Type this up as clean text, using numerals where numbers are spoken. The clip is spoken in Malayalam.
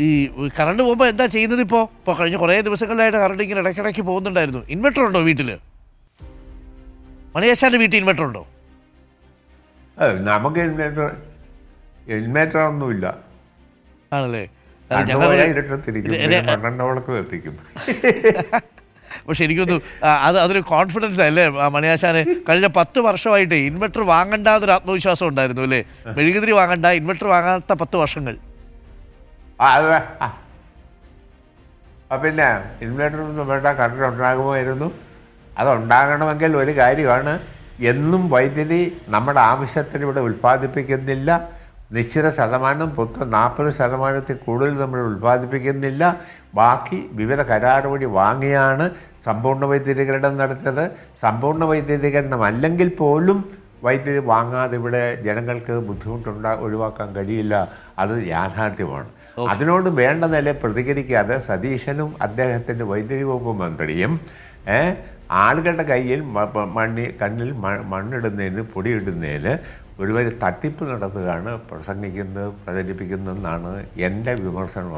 ഈ കറണ്ട് പോകുമ്പോൾ എന്താ ചെയ്യുന്നത് ഇപ്പോൾ കഴിഞ്ഞ കുറേ ദിവസങ്ങളിലായിട്ട് കറണ്ട് ഇങ്ങനെ ഇടയ്ക്കിടയ്ക്ക് പോകുന്നുണ്ടായിരുന്നു. ഇൻവെർട്ടർ ഉണ്ടോ വീട്ടിൽ? മണിയാശാൻ്റെ വീട്ടിൽ ഇൻവെർട്ടർ ഉണ്ടോ? നമുക്ക് ഇൻവെർട്ടർ ഒന്നുമില്ല. ആണല്ലേ? എത്തിക്കും. പക്ഷെ എനിക്കൊന്നു അതൊരു കോൺഫിഡൻസ് അല്ലേ മണിയാശാന്? കഴിഞ്ഞ 10 വർഷമായിട്ട് ഇൻവെർട്ടർ വാങ്ങണ്ടാന്നൊരു ആത്മവിശ്വാസം ഉണ്ടായിരുന്നു അല്ലേ? മെഴുകുതിരി വാങ്ങണ്ട, ഇൻവെർട്ടർ വാങ്ങാത്ത 10 വർഷങ്ങൾ. പിന്നെ ഇൻവെർട്ടർ ഒന്നും വേണ്ട, കറണ്ട് ഉണ്ടാകുമായിരുന്നു. അതുണ്ടാകണമെങ്കിൽ ഒരു കാര്യമാണ്, എന്നും വൈദ്യുതി നമ്മുടെ ആവശ്യത്തിന് ഇവിടെ ഉൽപ്പാദിപ്പിക്കുന്നില്ല. നിശ്ചിത ശതമാനം 40% കൂടുതൽ നമ്മൾ ഉൽപ്പാദിപ്പിക്കുന്നില്ല. ബാക്കി വിവിധ കരാർ വഴി വാങ്ങിയാണ് സമ്പൂർണ്ണ വൈദ്യുതീകരണം നടത്തിയത്. സമ്പൂർണ്ണ വൈദ്യുതീകരണം അല്ലെങ്കിൽ പോലും വൈദ്യുതി വാങ്ങാതെ ഇവിടെ ജനങ്ങൾക്ക് ഒഴിവാക്കാൻ കഴിയില്ല. അത് യാഥാർത്ഥ്യമാണ്. അതിനോട് വേണ്ട നില പ്രതികരിക്കാതെ സതീശനും അദ്ദേഹത്തിൻ്റെ വൈദ്യുതി വകുപ്പ് മന്ത്രിയും ആളുകളുടെ കയ്യിൽ കണ്ണിൽ മണ്ണിടുന്നതിന് പൊടിയിടുന്നതിന് ഒരുവരെ തട്ടിപ്പ് നടത്തുകയാണ്, പ്രസംഗിക്കുന്നത്, പ്രചരിപ്പിക്കുന്നതെന്നാണ് എൻ്റെ വിമർശനം.